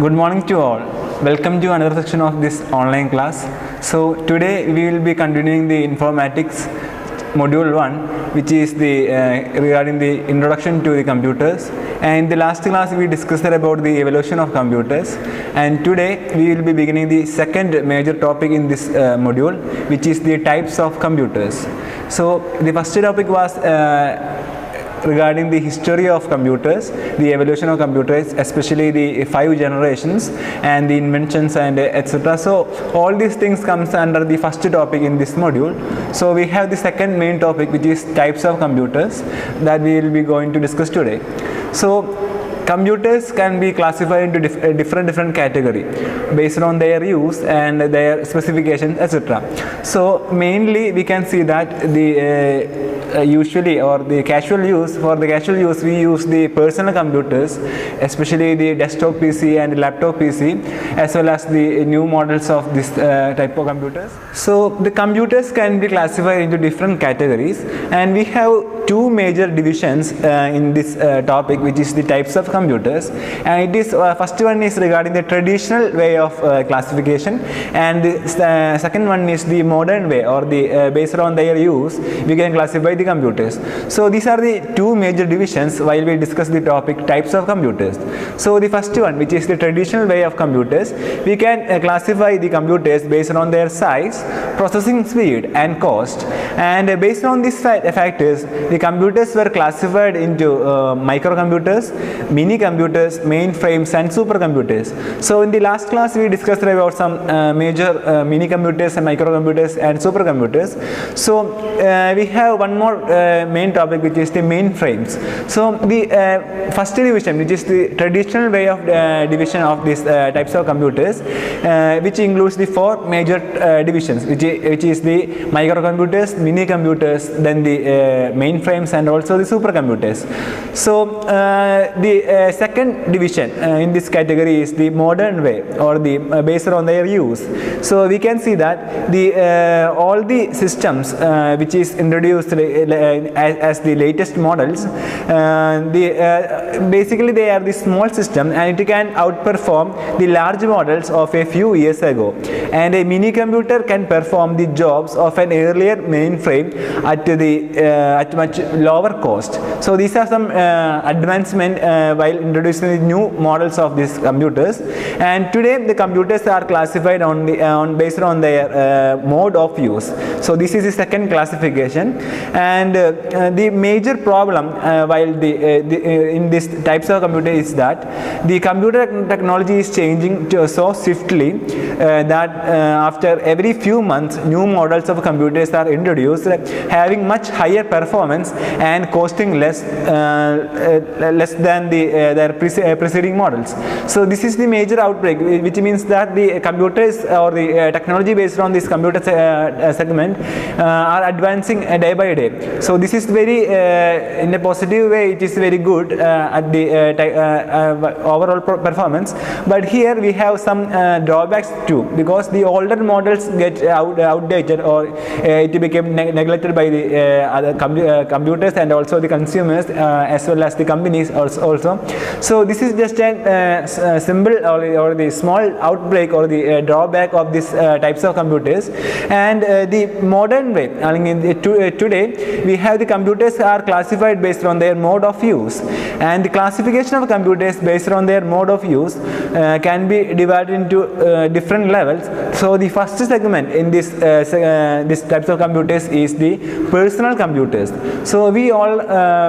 Good morning to all. Welcome to another section of this online class. So today we will be continuing the Informatics module 1, which is the regarding the introduction to the computers. And in the last class we discussed about the evolution of computers, and today we will be beginning the second major topic in this module, which is the types of computers. So the first topic was regarding the history of computers, the evolution of computers, especially the 5 generations and the inventions and etc. So all these things comes under the first topic in this module. So we have the second main topic, which is types of computers, that we will be going to discuss today. So computers can be classified into different category based on their use and their specifications, etc. So mainly we can see that the usually, or the casual use, for the casual use we use the personal computers, especially the desktop PC and laptop PC, as well as the new models of this type of computers. So the computers can be classified into different categories, and we have two major divisions in this topic, which is the types of computers. And it is first one is regarding the traditional way of classification, and the second one is the modern way, or the based on their use we can classify the computers. So these are the two major divisions while we discuss the topic types of computers. So the first one, which is the traditional way of computers, we can classify the computers based on their size, processing speed and cost, and based on these factors the computers were classified into microcomputers, mini computers, mainframes and supercomputers. So in the last class we discussed about some major mini computers and microcomputers and supercomputers. So we have one more main topic, which is the mainframes. So the first division, which is the traditional way of division of these types of computers, which includes the 4 major divisions, which is the microcomputers, mini computers, then the mainframes and also the supercomputers. So the second division in this category is the modern way, or the based on their use. So we can see that the all the systems which is introduced as the latest models, basically they are the small system, and it can outperform the large models of a few years ago, and a mini computer can perform the jobs of an earlier mainframe at much lower cost. So these are some advancement while introducing the new models of these computers. And today the computers are classified based on their mode of use. So this is the second classification, and the major problem while in this types of computer is that the computer technology is changing so swiftly that after every few months new models of computers are introduced, having much higher performance and costing less than their preceding models. So this is the major outbreak, which means that the computers or the technology based on this computer segment are advancing day by day. So this is very in a positive way, it is very good at the overall performance. But here we have some drawbacks too, because the older models get outdated, or it became neglected by the other computers and also the consumers as well as the companies also. So this is just a symbol or the small outbreak or the drawback of these types of computers. And the modern way, today we have the computers are classified based on their mode of use, and the classification of computers based on their mode of use can be divided into different levels. So the first segment in this types of computers is the personal computers. So we all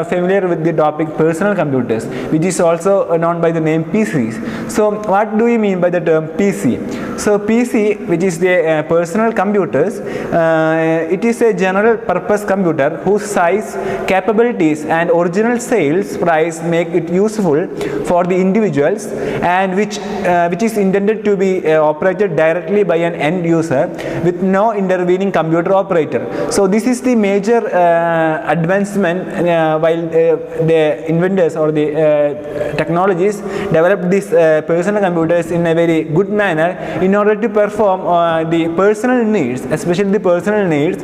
familiar with the topic personal computers, which is also known by the name PCs. So what do we mean by the term PC? So PC, which is the personal computers, it is a general purpose computer whose size, capabilities and original sales price make it useful for the individuals, and which is intended to be operated directly by an end user with no intervening computer operator. So this is the major advancement while the inventors or the technologies developed these personal computers in a very good manner in order to perform the personal needs, especially the personal needs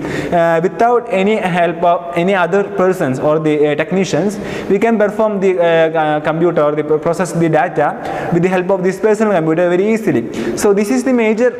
without any help of any other persons or the technicians. We can perform the computer or the process the data with the help of this personal computer very easily. So this is the major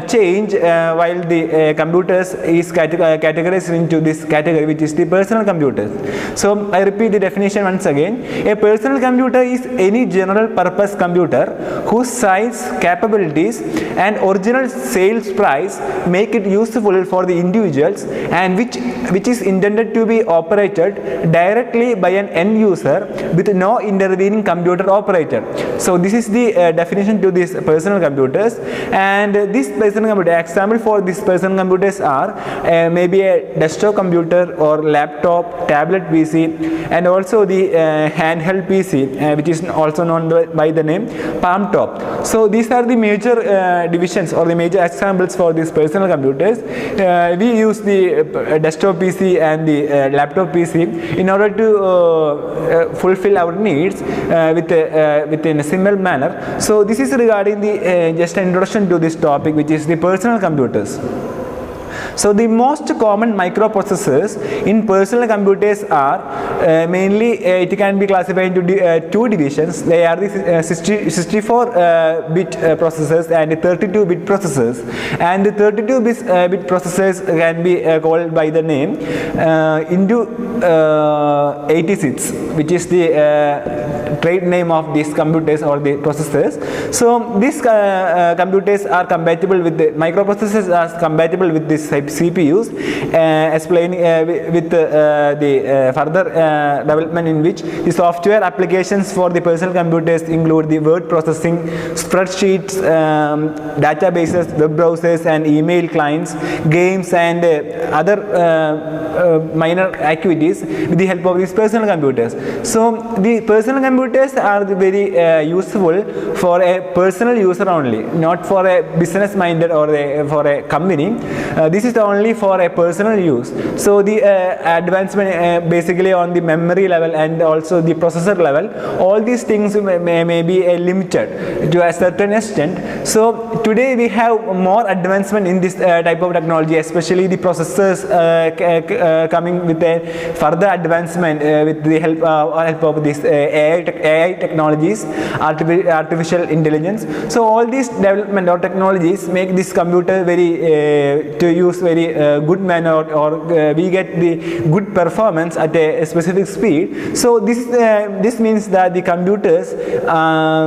change while the computers is categorized into this category, which is the personal computers. So I repeat the definition once again. A personal computer is any general purpose computer whose size, capabilities and original sales price make it useful for the individuals, and which is intended to be operated directly by an end user with no intervening computer operator. So this is the definition to these personal computers. And this personal computer, example for these personal computers are maybe a desktop computer or laptop, tablet PC, and also the handheld PC, which is also known by the name palm top. So these are the major divisions or the major examples for these personal computers. We use the desktop PC and the laptop PC in order to fulfill our needs within a simple manner. So this is regarding the just an introduction to this topic, which is the personal computers. So the most common microprocessors in personal computers are mainly it can be classified into two divisions. They are the 64-bit processors and 32-bit processors. And the 32-bit processors can be called by the name into 86, which is the trade name of these computers or the processors. So these computers are compatible with the microprocessors are compatible with this CPUs, explaining with the further development in which the software applications for the personal computers include the word processing, spreadsheets, databases, web browsers and email clients, games and other minor activities with the help of these personal computers. So the personal computers are very useful for a personal user only, not for a business minded or for a company. This is only for a personal use. So the advancement basically on the memory level and also the processor level, all these things may be limited to a certain extent. So today we have more advancement in this type of technology, especially the processors coming with a further advancement with the help of this AI technologies, artificial intelligence. So all these development or technologies make this computer very to use very good manner, or we get the good performance at a specific speed. So this means that the computers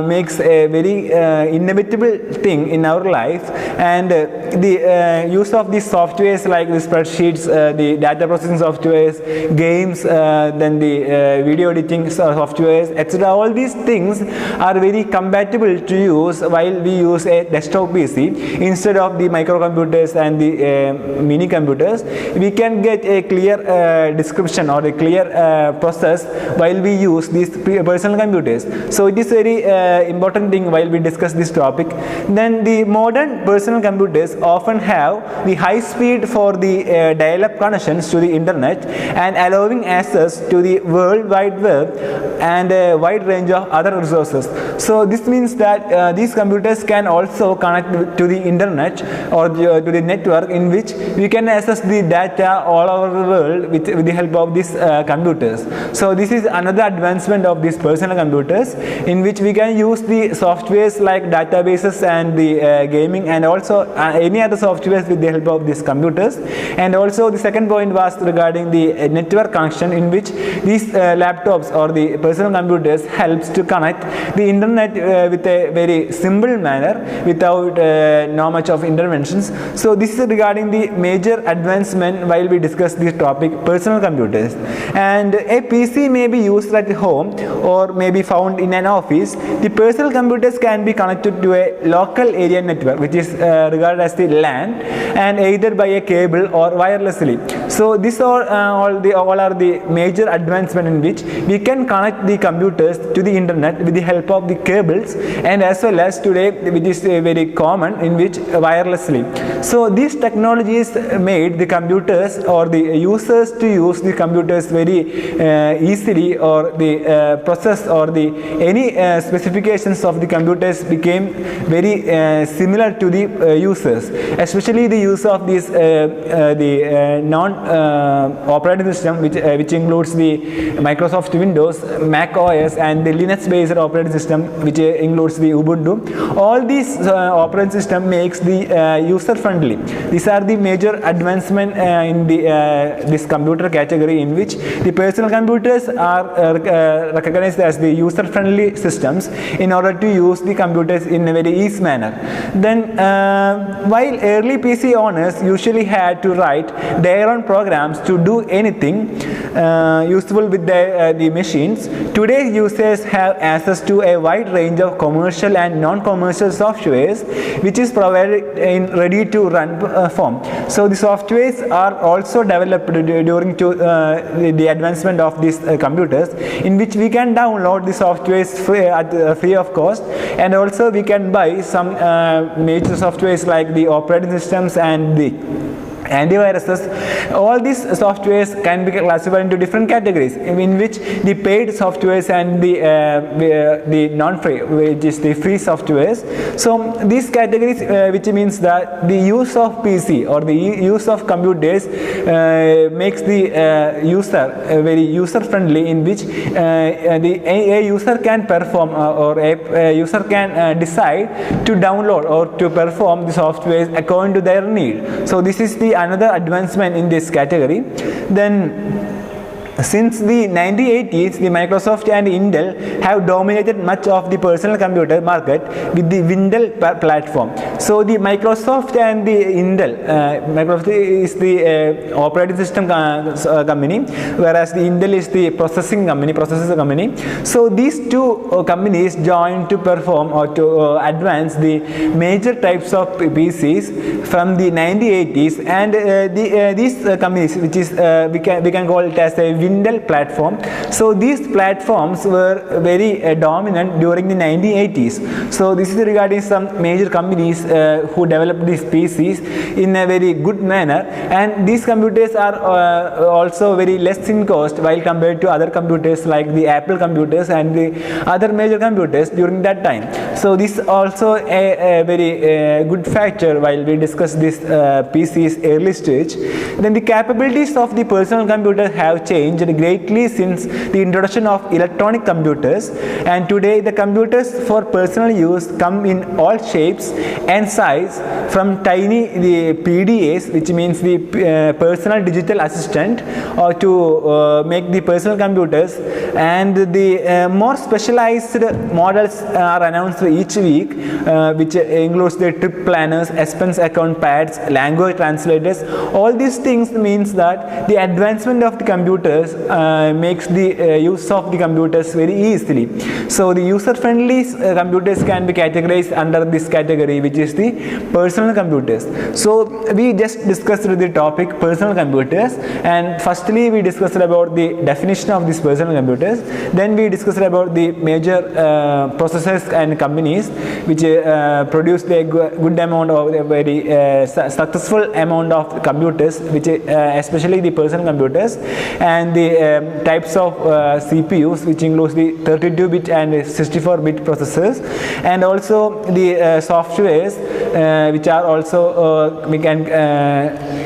makes a very inevitable thing in our life, and the use of these softwares like the spreadsheets, the data processing softwares, games, then the video editing softwares, etc. All these things are very compatible to use while we use a desktop PC instead of the microcomputers and the mini computers. We can get a clear description or a clear process while we use these personal computers. So it is very important thing while we discuss this topic. Then the modern personal computers often have the high speed for the dial-up connections to the internet and allowing access to the World Wide Web and a wide range of other resources. So this means that these computers can also connect to the internet or to the network, in which we can access the data all over the world with the help of these computers. So this is another advancement of these personal computers, in which we can use the softwares like databases and the gaming and also any other softwares with the help of these computers. And also the second point was regarding the network connection, in which these laptops or the personal computers helps to connect the internet with a very simple manner without no much of interventions. So this is regarding the major advancement while we discuss this topic, personal computers. And a PC may be used at home or may be found in an office. The personal computers can be connected to a local area network, which is regarded as the LAN, and either by a cable or wirelessly. So this all are the major advancement in which we can connect the computers to the internet with the help of the cables, and as well as today, which is very common, in which wirelessly. So these technologies technologies made the computers or the users to use the computers very easily, or the process or the any specifications of the computers became very similar to the users, especially the use of this the non operating system, which includes the Microsoft Windows, Mac OS, and the Linux based operating system, which includes the Ubuntu. All these operating system makes the user friendly. These are the major advancement in the this computer category, in which the personal computers are recognized as the user friendly systems in order to use the computers in a very easy manner. Then while early PC owners usually had to write their own programs to do anything useful with the machines, today's users have access to a wide range of commercial and non-commercial softwares, which is provided in ready to run form. So the softwares are also developed during the advancement of these computers, in which we can download the softwares free of cost, and also we can buy some major softwares like the operating systems and the antiviruses. All these softwares can be classified into different categories, in which the paid softwares and the non-free, which is the free softwares. So these categories, which means that the use of PC or the use of computers makes the user very user friendly, in which a user can perform or a user can decide to download or to perform the softwares according to their need. So this is the another advancement in this category. Then since the 1980s, the Microsoft and Intel have dominated much of the personal computer market with the Windows platform. So the Microsoft and the Intel, Microsoft is the operating system company, whereas the Intel is the processor company. So these two companies joined to perform or to advance the major types of PCs from the 1980s, and these companies, which is we can call it as a Windows platform. So these platforms were very dominant during the 1980s. So this is regarding some major companies who developed these PCs in a very good manner, and these computers are also very less in cost while compared to other computers like the Apple computers and the other major computers during that time. So this is also a very good factor while we discuss this PC's early stage. Then the capabilities of the personal computer have changed greatly since the introduction of electronic computers, and today the computers for personal use come in all shapes and size, from tiny the PDAs, which means the personal digital assistant, or to make the personal computers, and the more specialized models are announced each week, which includes the trip planners, expense account pads, language translators. All these things means that the advancement of the computers makes the use of the computers very easily. So the user-friendly computers can be categorized under this category, which is the personal computers. So we just discussed the topic personal computers, and firstly we discussed about the definition of these personal computers. Then we discussed about the major processors and companies which produce a good amount of a very successful amount of computers, which especially the personal computers, and the types of CPUs, which includes the 32-bit and 64-bit processors, and also the softwares, which are also we can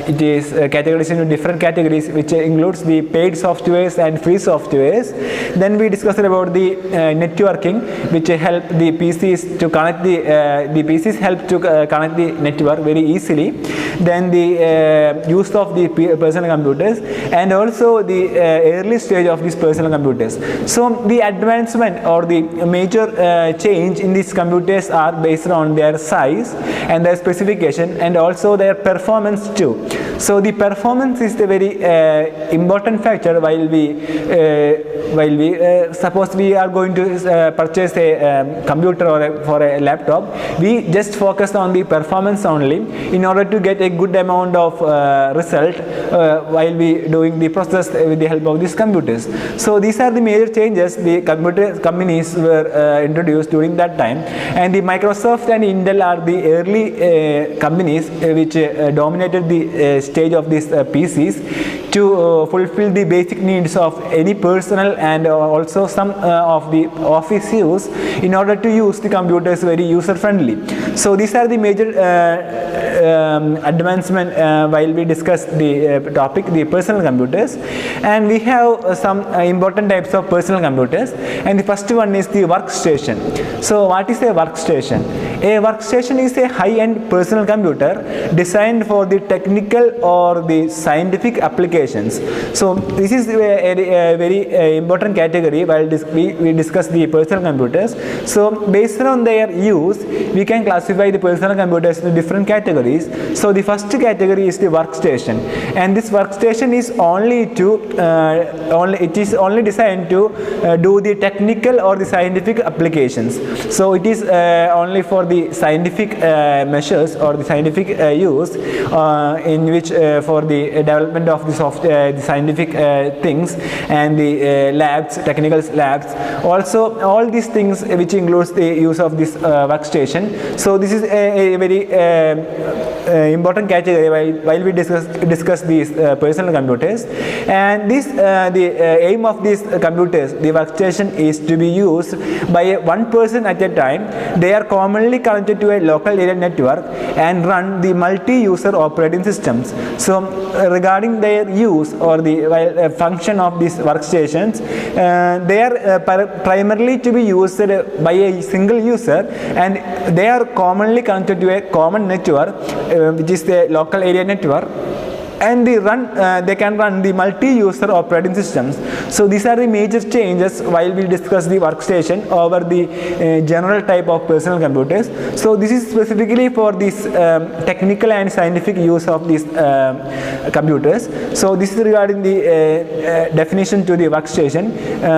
it is categorized into different categories, which includes the paid softwares and free softwares. Then we discussed about the networking, which help the PCs to connect the PCs help to connect the network very easily. Then the use of the personal computers, and also the early stage of these personal computers. So the advancement or the major change in these computers are based on their size and their specification, and also their performance too. So the performance is the very important factor while we suppose we are going to purchase a computer or for a laptop. We just focus on the performance only in order to get a good amount of result while we doing the process with the help of these computers. So these are the major changes the computer companies were introduced during that time, and the Microsoft and Intel are the early companies which dominated the stage of these PCs to fulfill the basic needs of any personal and also some of the office use in order to use the computers very user friendly. So these are the major advancement while we discuss the topic, the personal computers. And we have some important types of personal computers, and the first one is the workstation. So what is a workstation? A workstation is a high-end personal computer designed for the technical or the scientific applications. So this is a very important category while we discuss the personal computers. So based on their use, we can classify the personal computers into different categories. So the first category is the workstation, and this workstation is only designed to do the technical or the scientific applications. So it is only for the scientific measures or the scientific use in which for the development of the software, the scientific things and the labs, technical labs. Also all these things which includes the use of this workstation. So this is a very important category while we discuss these personal computers. And this the aim of these computers, the workstation, is to be used by one person at a time. They are commonly connected to a local area network and run the multi-user operating systems. So regarding their use or the function of these workstations, they are primarily to be used by a single user, and they are commonly connected to a common network which is the local area network, and they can run the multi-user operating systems. So these are the major changes while we discuss the workstation over the general type of personal computers. So this is specifically for this technical and scientific use of these computers. So this is regarding the definition to the workstation,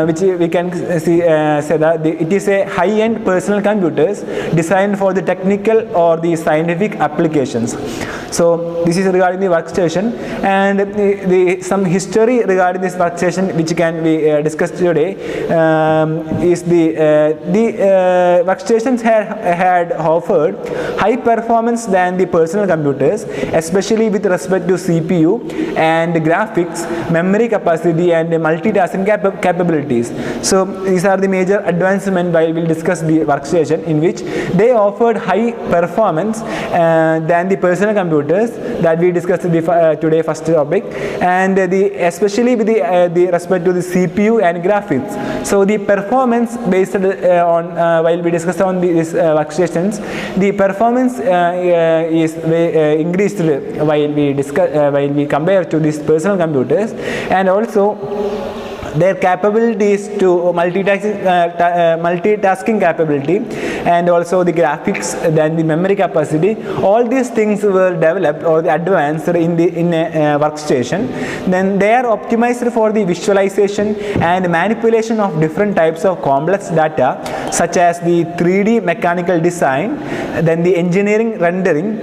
which we can see say that it is a high-end personal computers designed for the technical or the scientific applications. So this is regarding the workstation, and some history regarding this workstation which can be discussed today is the workstations had offered high performance than the personal computers, especially with respect to CPU and graphics, memory capacity, and multitasking capabilities. So these are the major advancements while we will discuss the workstation, in which they offered high performance than the personal computers that we discussed today first topic, and especially with the respect to the CPU and graphics. So the performance based on while we discussed on these workstations, the performance is increased while we compare to these personal computers, and also their capabilities to multitasking capability, and also the graphics, then the memory capacity. All these things were developed or advanced in a workstation. Then they are optimized for the visualization and manipulation of different types of complex data, such as the 3D mechanical design, then the engineering rendering,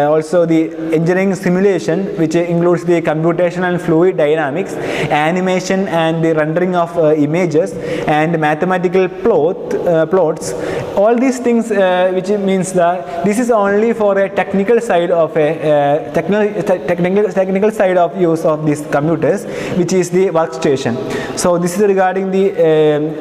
also the engineering simulation, which includes the computational fluid dynamics, animation, and the rendering of images, and mathematical plots. All these things, which means that this is only for a technical side of a technical side of use of these computers, which is the workstation. So this is regarding the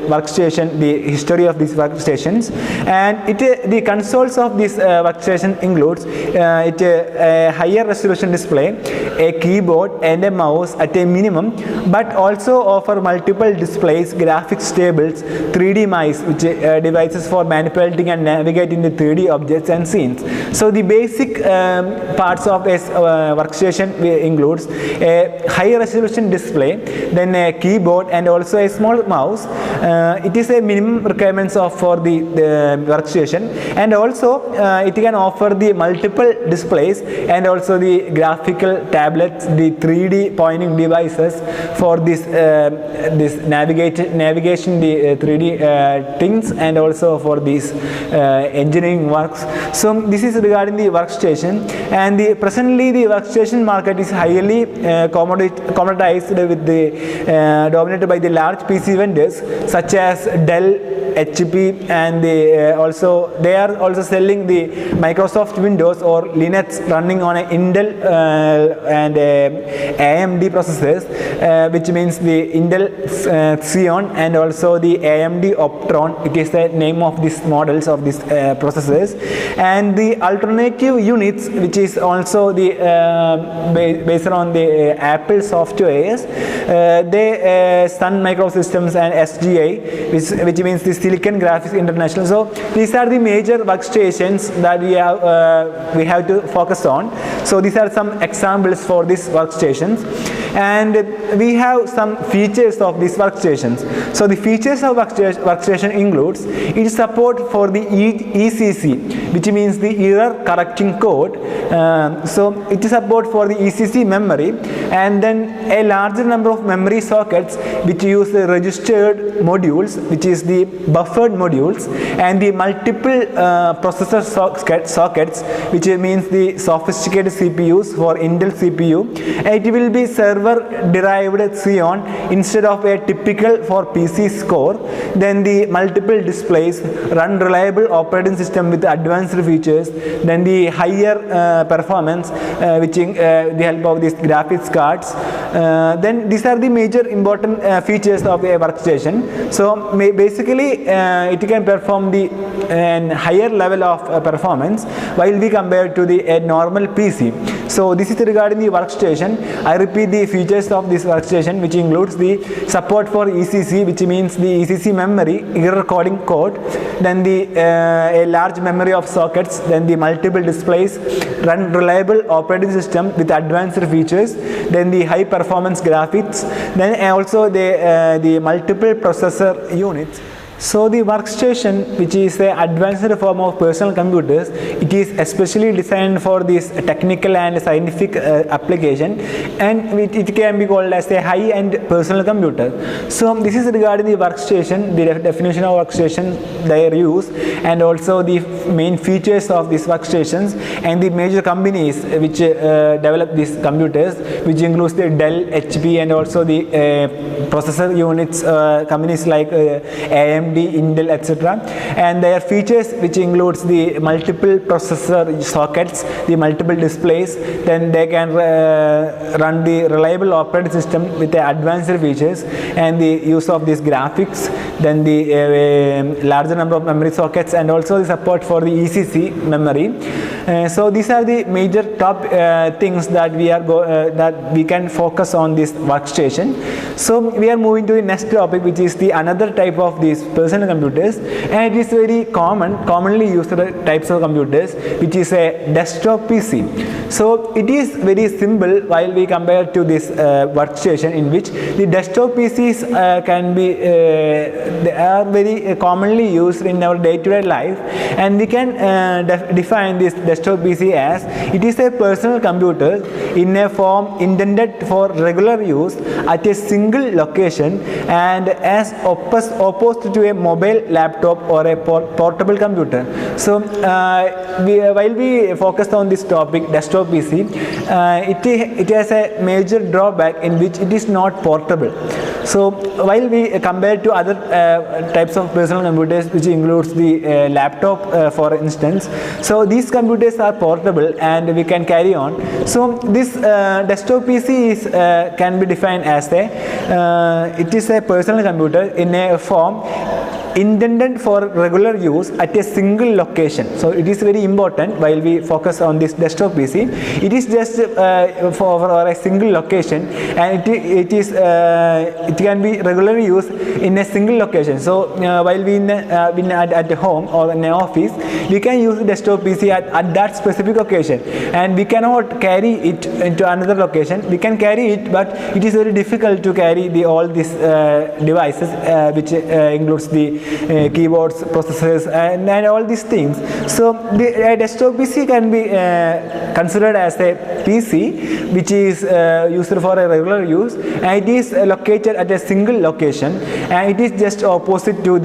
workstation, the history of these workstations, and the consoles of this workstation includes a higher resolution display, a keyboard, and a mouse at a minimum, but also offer multiple displays, graphics tables, 3D mice, which devices for manipulating and navigating the 3D objects and scenes. So the basic parts of a workstation includes a high resolution display, then a keyboard, and also a small mouse. It is a minimum requirements for the workstation, and also it can offer the multiple displays and also the graphical tablets, the 3D pointing devices for this navigation, the 3D things, and also for these engineering works. So this is regarding the workstation, and presently the workstation market is highly commoditized with the dominated by the large PC vendors such as Dell, HP, and they are also selling the Microsoft Windows or Linux running on an Intel and AMD processors, which means the Intel Xeon and also the AMD Optron. It is the name of these models of these processors. And the alternative units, which is also the based on the Apple softwares, they Sun Microsystems and SGI, which means the Silicon Graphics International. So these are the major workstations that we have to focus on. So these are some examples for these workstations, and we have some features of these workstations. So the features of workstation includes it support for the ECC, which means the error correcting code. So it support for the ECC memory, and then a larger number of memory sockets which use the registered modules, which is the buffered modules, and the multiple processor sockets, which means the sophisticated CPUs for Intel CPU. It will be server derived Xeon instead of a typical for PC core. Then the multiple displays, run reliable operating system with advanced features, then the higher performance with the help of these graphics cards. Then these are the major important features of a workstation. So basically it can perform the higher level of performance while we compare to the normal PC. So this is regarding the workstation. I repeat the features of this workstation, which includes the support for ECC, which means the ECC memory, error coding code, then the a large memory of sockets, then the multiple displays, run reliable operating system with advanced features, then the high performance graphics, then also the multiple processor units. So the workstation, which is an advanced form of personal computers, it is especially designed for this technical and scientific application, and it can be called as a high-end personal computer. So this is regarding the workstation, the definition of workstation, their use, and also the main features of these workstations, and the major companies which develop these computers, which includes the Dell, HP, and also the processor units companies like AMD, Intel, etc. And their features, which includes the multiple processor sockets, the multiple displays, then they can run the reliable operating system with the advanced features, and the use of these graphics, then the larger number of memory sockets, and also the support for the ECC memory. So these are the major top things that we can focus on this workstation. So we are moving to the next topic, which is the another type of these personal computers, and it is very commonly used types of computers, which is a desktop PC. So it is very simple while we compare to this workstation, in which the desktop PCs can be they are very commonly used in our day-to-day life, and we can define this desktop PC as it is a personal computer in a form intended for regular use at a single location, and as opposed to a mobile laptop or a portable computer. So while we focused on this topic, desktop PC, it has a major drawback in which it is not portable. So while we compare to other types of personal computers, which includes the laptop for instance, so these computers are portable and we can carry on. So this desktop PC can be defined as it is a personal computer in a form intended for regular use at a single location. So it is very important while we focus on this desktop PC. It is just for a single location, and it can be regularly used in a single location. So while we at home or in an office, we can use the desktop PC at that specific occasion, and we cannot carry it into another location. We can carry it, but it is very difficult to carry all these devices, which includes the keyboards, processors, and all these things. So a desktop PC can be considered as a PC which is used for a regular use, and it is located at a single location, and it is just opposite to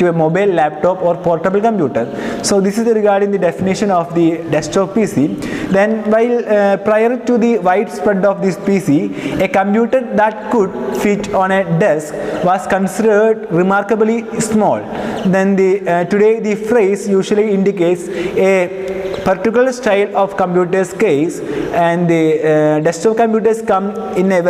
a mobile laptop or portable computer. So this is regarding the definition of the desktop PC. Then while prior to the widespread of this PC, a computer that could fit on a desk was considered remarkably small. Then today the phrase usually indicates a particular style of computer's case, and the desktop computers come in a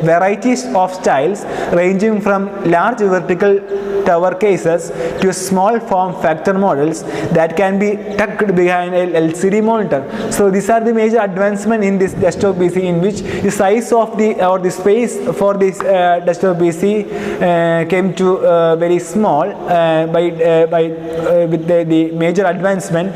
varieties of styles ranging from large vertical tower cases to small form factor models that can be tucked behind a LCD monitor. So these are the major advancement in this desktop PC, in which the size of the space for this desktop PC came to very small with the major advancement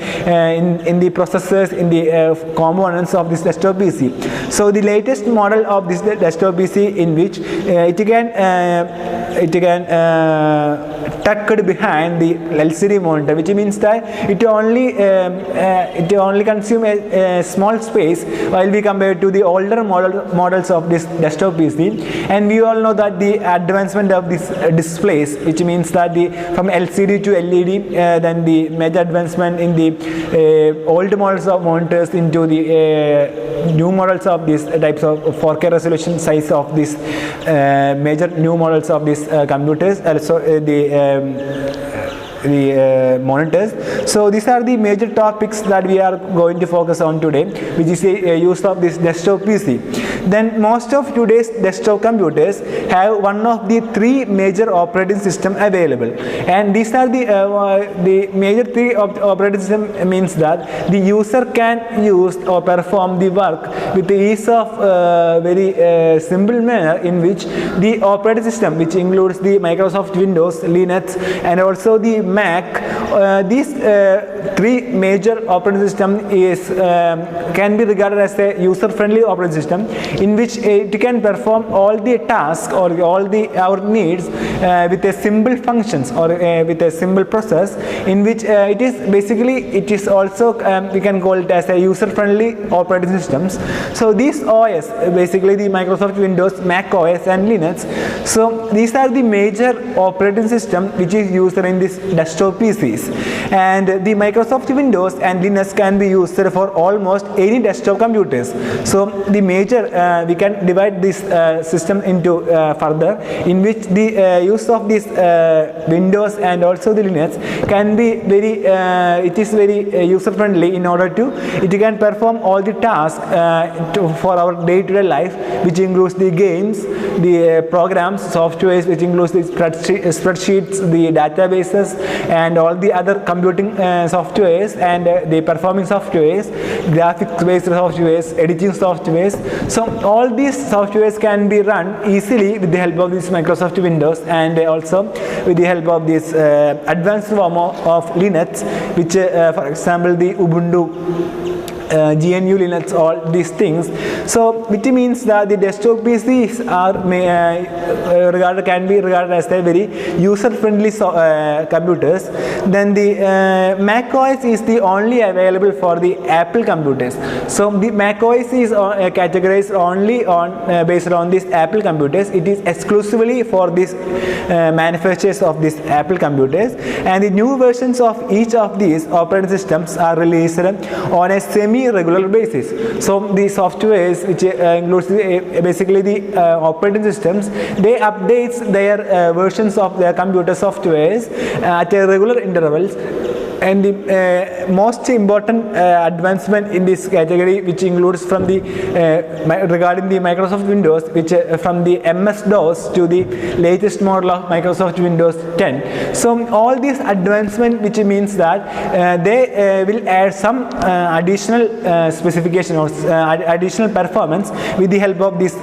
in the processors, in the components of this desktop PC. So the latest model of this desktop PC, in which it can tucked behind the LCD monitor, which means that it only consumes a small space while we compare to the older models of this desktop PC. And we all know that the advancement of these displays, which means that from LCD to LED, then the major advancement in the old models of monitors into the new models of these types of 4K resolution size of these major new models of these computers, also the monitors. So these are the major topics that we are going to focus on today, which is the use of this desktop PC. Then most of today's desktop computers have one of the three major operating systems available, and these are the major three operating system means that the user can use or perform the work with the ease of very simple manner, in which the operating system, which includes the Microsoft Windows, Linux, and also the Mac, these three major operating system can be regarded as a user-friendly operating system, in which it can perform all the tasks or all our needs with a simple functions or with a simple process, in which it is also we can call it as a user-friendly operating systems. So these OS, basically the Microsoft Windows, Mac OS, and Linux. So these are the major operating system which is used in this desktop PCs, and the Microsoft Windows and Linux can be used for almost any desktop computers. So the major we can divide this system into further, in which the use of this Windows and also the Linux can be very it is very user friendly, in order to it can perform all the tasks for our day-to-day life, which includes the games, the programs, softwares, which includes the spreadsheets, the databases, and all the other computing softwares, and the performing softwares, graphics-based softwares, editing softwares. So all these softwares can be run easily with the help of this Microsoft Windows, and also with the help of this advanced form of Linux, which for example the Ubuntu, GNU Linux, all these things. So which means that the desktop PCs are can be regarded as a very user-friendly computers. Then the Mac OS is the only available for the Apple computers. So the Mac OS is categorized only on based on these Apple computers. It is exclusively for these manufacturers of these Apple computers, and the new versions of each of these operating systems are released on a semi-regular basis. So the softwares, which includes basically the operating systems, they updates their versions of their computer softwares at a regular intervals. And the most important advancement in this category, which includes from the regarding the Microsoft Windows, which from the MS-DOS to the latest model of Microsoft Windows 10. So all these advancement, which means that they will add some additional specification or additional performance with the help of this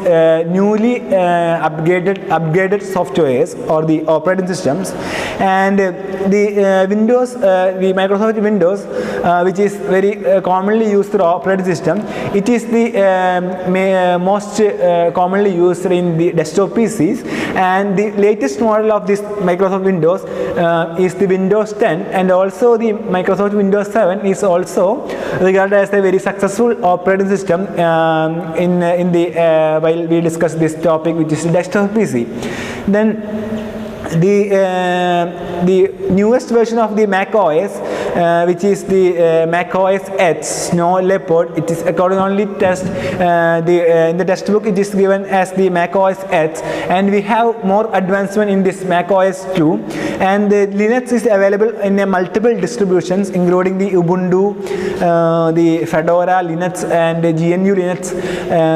newly upgraded softwares or the operating systems. And the Windows the Microsoft Windows, which is very commonly used operating system. It is the most commonly used in the desktop PCs, and the latest model of this Microsoft Windows is the Windows 10, and also the Microsoft Windows 7 is also regarded as a very successful operating system while we discuss this topic, which is the desktop PC. Then the newest version of the Mac OS, which is the Mac OS X Snow Leopard, it is accordingly test in the textbook it is given as the Mac OS X, and we have more advancement in this Mac OS 2, and the Linux is available in multiple distributions including the Ubuntu, the Fedora Linux, and the GNU Linux.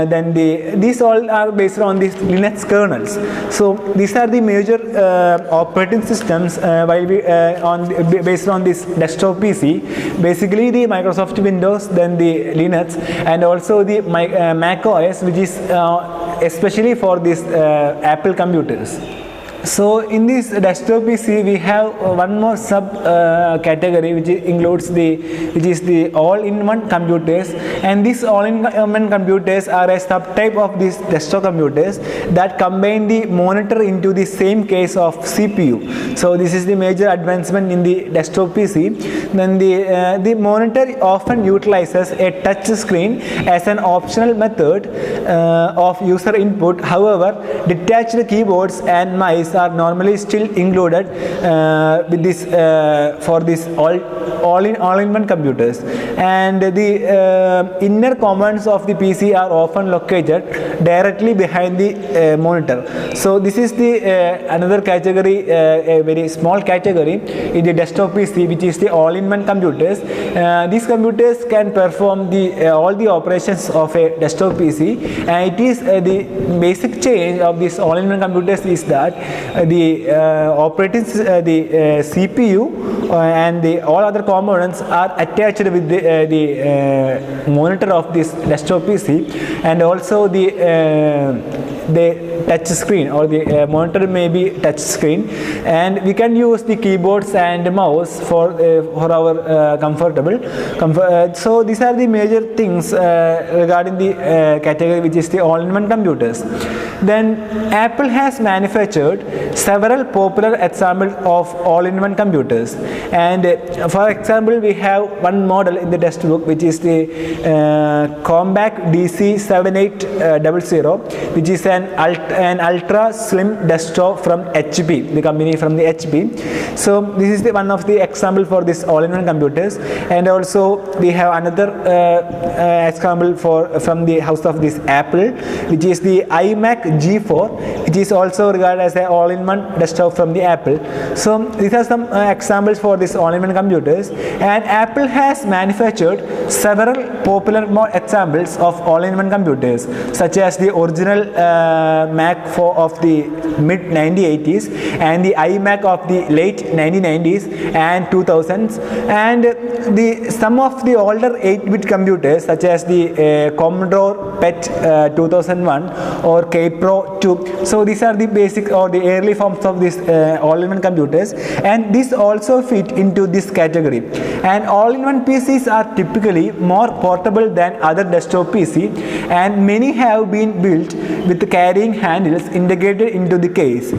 Then these all are based on these Linux kernels. So these are the major operating systems based on this desktop PC. Basically the Microsoft Windows, then the Linux, and also the Mac OS, which is especially for these Apple computers. So in this desktop PC we have one more sub category which is the all-in-one computers, and these all-in-one computers are a subtype of these desktop computers that combine the monitor into the same case of CPU. So this is the major advancement in the desktop PC. Then the monitor often utilizes a touch screen as an optional method of user input. However, detached keyboards and mice are normally still included with this for this all-in-one computers, and the inner components of the PC are often located directly behind the monitor. So this is the another category, a very small category in the desktop PC, which is the all-in-one computers. These computers can perform all the operations of a desktop PC, and it is the basic change of this all-in-one computers is that the CPU and all other components are attached with the monitor of this desktop PC, and also the touch screen, or the monitor may be touch screen, and we can use the keyboards and mouse for our comfort. So these are the major things regarding the category which is the all-in-one computers. Then Apple has manufactured several popular examples of all-in-one computers, and for example we have one model in the textbook which is the Compaq DC7800, which is an ultra slim desktop from HP, the company from the HP. So this is one of the example for this all-in-one computers, and also we have another example from the house of this Apple, which is the iMac G4. It is also regarded as an all-in-one desktop from the Apple. So these are some examples for this all-in-one computers, and Apple has manufactured several popular examples of all-in-one computers, such as the original Mac of the mid 1980s and the iMac of the late 1990s and 2000s, and some of the older 8-bit computers such as the Commodore PET 2001 or Kaypro 2. So these are the basic or the early forms of these all-in-one computers, and these also fit into this category. And all-in-one PCs are typically more portable than other desktop PC, and many have been built with carrying handles integrated into the case.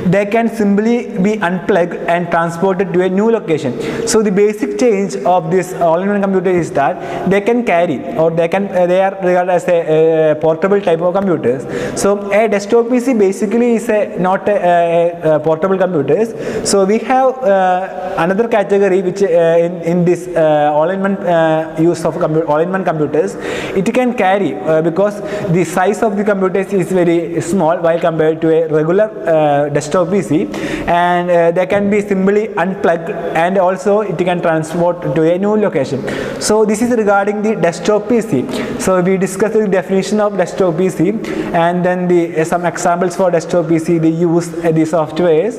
They can simply be unplugged and transported to a new location. So the basic change of this all-in-one computer is that they can carry, or they are regarded as a portable type of computers. So a desktop PC basically is not a portable computers. So we have another category which in this all-in-one use of all-in-one computers, it can carry because the size of the computers is very small while compared to a regular desktop PC, and they can be simply unplugged, and also it can transport to a new location. So this is regarding the desktop PC. So we discussed the definition of desktop PC, and then some examples for desktop PC, the use the softwares,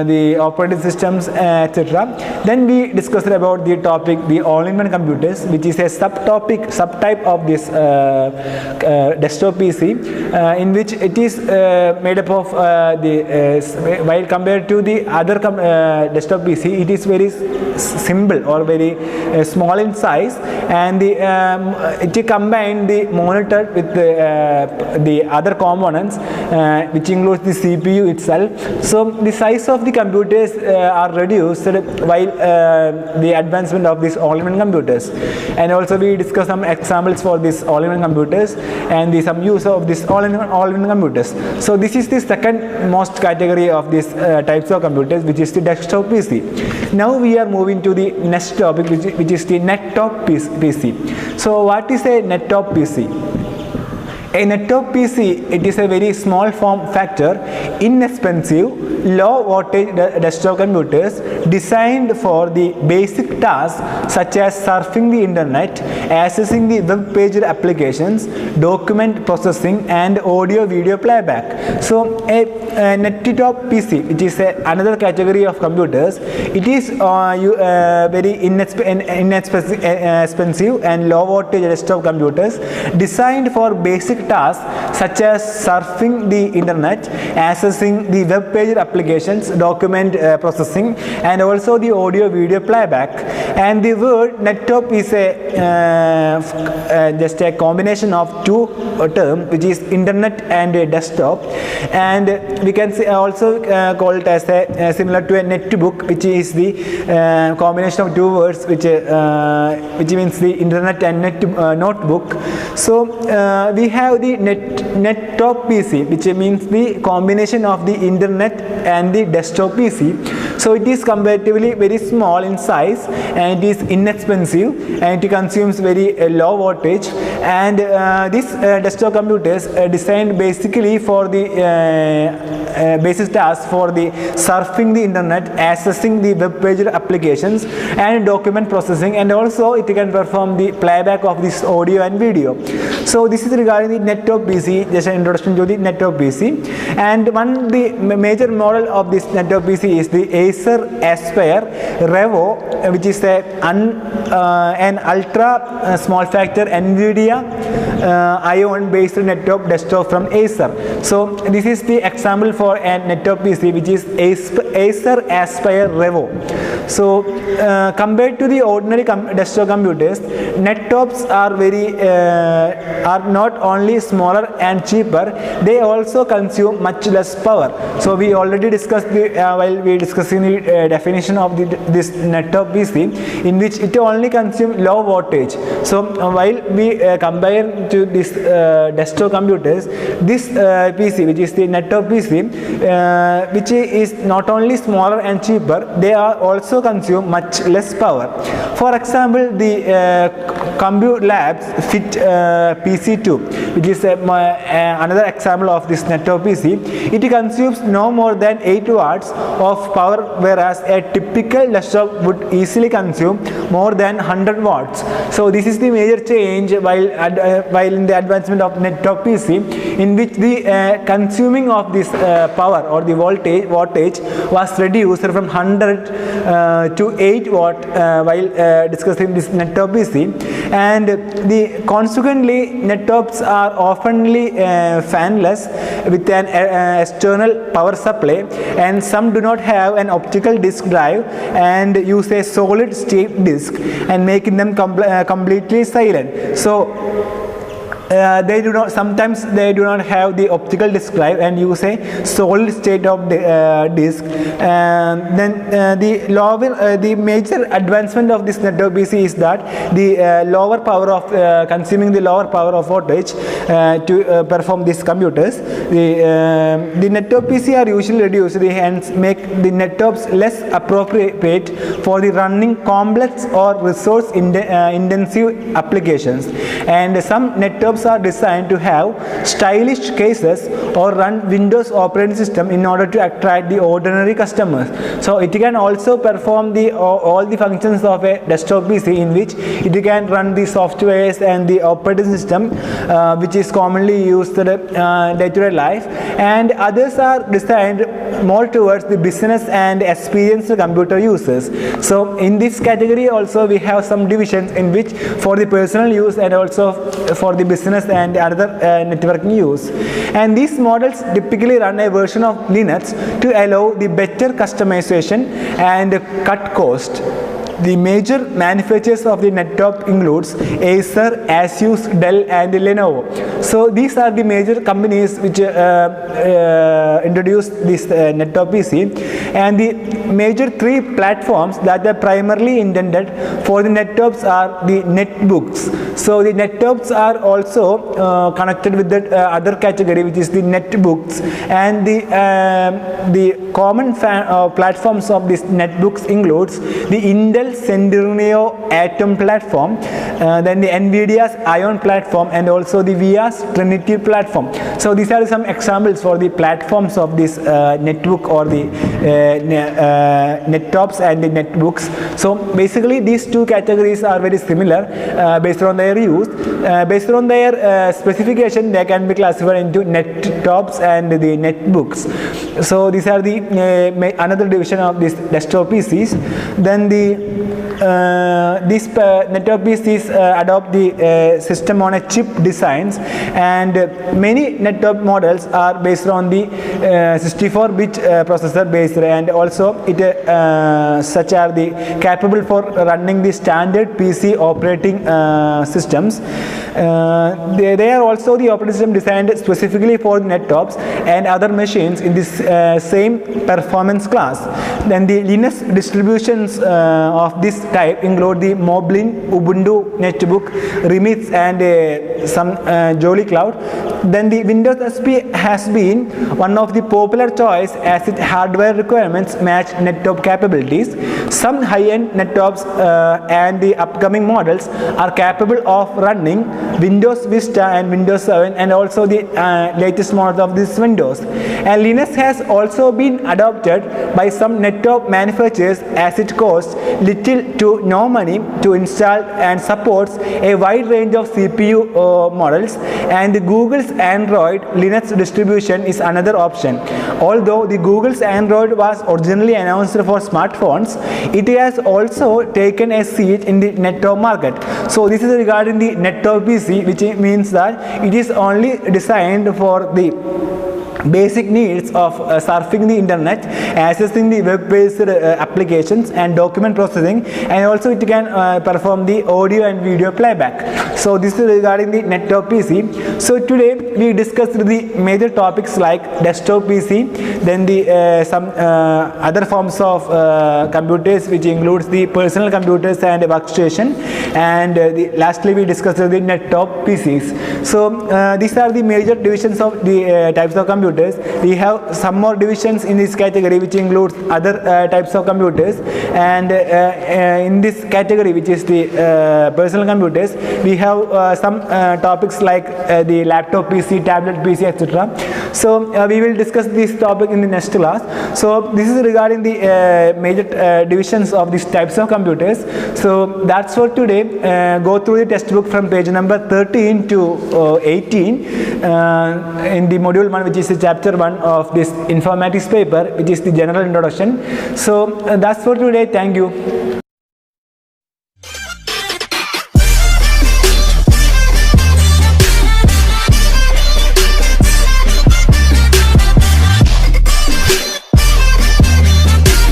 the operating systems, etc. Then we discussed about the topic the all-in-one computers, which is a subtype of this desktop PC, in which it is made up of while compared to the other desktop PC, it is very simple or very small in size, and it combine the monitor with the other components, which includes the CPU itself. So the size of the computers are reduced while the advancement of these all-in-one computers. And also we discuss some examples for these all-in-one computers and some use of these all-in-one computers. So this is the second most category of these types of computers, which is the desktop PC. Now we are moving to the next topic, which is the net-top PC. So what is a net-top PC? A net-top PC, it is a very small form factor, inexpensive, low voltage desktop computers designed for the basic tasks such as surfing the internet, accessing the web page applications, document processing, and audio video playback. So a net-top PC, which is another category of computers, it is very inexpensive and low voltage desktop computers designed for basic tasks such as surfing the internet, accessing the web page applications, document processing, and also the audio video playback. And the word net-top is just a combination of two terms, which is internet and desktop, and we can say also call it as similar to a netbook, which is the combination of two words, which means the internet and notebook. So we have the net-top PC, which means the combination of the internet and the desktop PC. So it is comparatively very small in size, and it is inexpensive, and it consumes very low voltage. And these desktop computers are designed basically for the basic tasks for the surfing the internet, accessing the web page applications, and document processing, and also it can perform the playback of this audio and video. So this is regarding the net-top PC, just an introduction to the net-top PC. And the major model of this net-top PC is the Acer Aspire Revo, which is an ultra small factor NVIDIA Ion based net-top desktop from Acer. So this is the example for a net-top PC, which is Acer Aspire Revo. So compared to the ordinary desktop computers, net-tops are are not only smaller and cheaper, they also consume much less power. So we already discussed while we discussing the definition of this net-top PC, in which it only consumes low voltage. So while we compare to this desktop computers, this PC, which is the net-top PC, which is not only smaller and cheaper, they are also consume much less power. For example, the Compute Labs Fit PC2, which is another example of this net-top PC, it consumes no more than 8 watts of power, whereas a typical desktop would easily consume more than 100 watts. So this is the major change while in the advancement of net-top PC, in which the consuming of this power or the voltage was reduced from 100 to 8 watt while discussing this net-top PC. And consequently, net-tops are oftenly fanless with an external power supply, and some do not have an optical disk drive and use a solid state disk, and making them completely silent. So sometimes they do not have the optical disk drive and use a solid state of disk. Then the major advancement of this net-top PC is that the lower power of consuming the lower power of voltage to perform these computers. The net-top PC are usually reduced, hence make the net-tops less appropriate for the running complex or resource intensive applications. And some net-tops are designed to have stylish cases or run Windows operating system in order to attract the ordinary customers. So it can also perform all the functions of a desktop PC, in which it can run the softwares and the operating system which is commonly used in day-to-day life, and others are designed more towards the business and experienced computer users. So in this category also we have some divisions in which for the personal use and also for the business and other networking use. And these models typically run a version of Linux to allow the better customization and cut cost. The major manufacturers of the NetTop includes Acer, Asus, Dell, and Lenovo. So these are the major companies which introduced this NetTop PC, and the major three platforms that are primarily intended for the NetTops are the netbooks. So the nettops are also connected with the other category, which is the netbooks, and the common platforms of these netbooks includes the Intel Centennial Atom platform, then the NVIDIA's Ion platform, and also the VIA's Trinity platform. So these are some examples for the platforms of this netbook or the nettops and the netbooks. So basically these two categories are very similar based on their use. Based on their specification, they can be classified into nettops and the netbooks. So these are the another division of these desktop PCs. Then these nettopp PCs adopt the system on a chip designs, and many nettopp models are based on the 64-bit processor based, and also it such are the capable for running the standard PC operating systems. They are also the operating system designed specifically for nettops and other machines in this same performance class. Then the Linux distributions of this type include the Moblin, Ubuntu, Netbook, Remix, and some Jolly Cloud. Then the Windows XP has been one of the popular choice as its hardware requirements match nettop capabilities. Some high-end nettops and the upcoming models are capable of running Windows Vista and Windows 7, and also the latest models of this Windows. And Linux has also been adopted by some nettop manufacturers as it costs little to no money to install and supports a wide range of CPU models. And Google's Android Linux distribution is another option. Although the Google's Android was originally announced for smartphones, it has also taken a seat in the nettop market. So this is regarding the nettop PC, which means that it is only designed for the basic needs of surfing the internet, accessing the web-based applications and document processing, and also it can perform the audio and video playback. So this is regarding the nettop PC. So today we discussed the major topics like desktop PC, then the some other forms of computers, which includes the personal computers and workstation, and lastly we discussed the nettop PCs. So these are the major divisions of the types of computers. We have some more divisions in this category, which includes other types of computers, and in this category, which is the personal computers, we have some topics like the laptop PC, tablet PC, etc. So we will discuss this topic in the next class. So this is regarding the major divisions of these types of computers. So that's for today. Go through the textbook from page number 13 to 18 in the module 1, which is the chapter 1 of this informatics paper, which is the general introduction. So that's for today. Thank you.